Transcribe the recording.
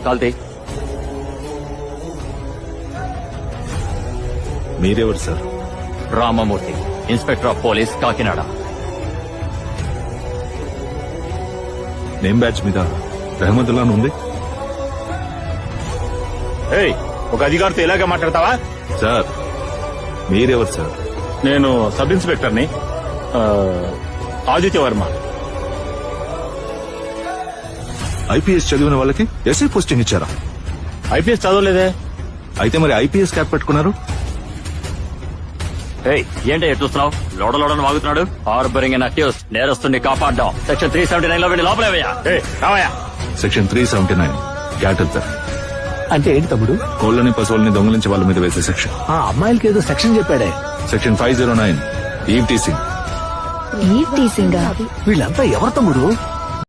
కాల్తీ. మీరెవరు sir? Ramamurthy, inspector of police, Kakinada. Name batch మీద రహమతుల్లా ఉంది ఒక అధికారితో ఇలాగే మాట్లాడతావా? సార్. మీరెవరు సార్? నేను సబ్ ఇన్స్పెక్టర్ని, ఆదిత్య వర్మ. ఐపీఎస్ చదివిన వాళ్ళకి ఎస్ఐ పోస్టింగ్ ఇచ్చారా? ఐపీఎస్ చదవలేదే. అయితే మరి ఐపీఎస్ క్యాప్ పెట్టుకున్నారు? ఏంటి చూస్తున్నావు? లోడలోడని వాగుతున్నాడు. హార్బరింగ్ అండ్ అక్యూస్, నేరస్తుని కాపాడ్డాం. సెక్షన్ 379 లో వెళ్ళి లోపలేవయ్యా. రావయ్యా. Section 379 cattle theft. అంటే ఏంటి తమ్ముడు? కోళ్ళని పశువుల్ని దొంగలించే వాళ్ళ మీద వేసే సెక్షన్. ఆ అమ్మాయిలకి ఏదో సెక్షన్ చెప్పాడే. సెక్షన్ 509 ఈవ్ టీసింగ్. ఈవ్ టీసింగా? వీళ్ళంతా ఎవరు తమ్ముడు?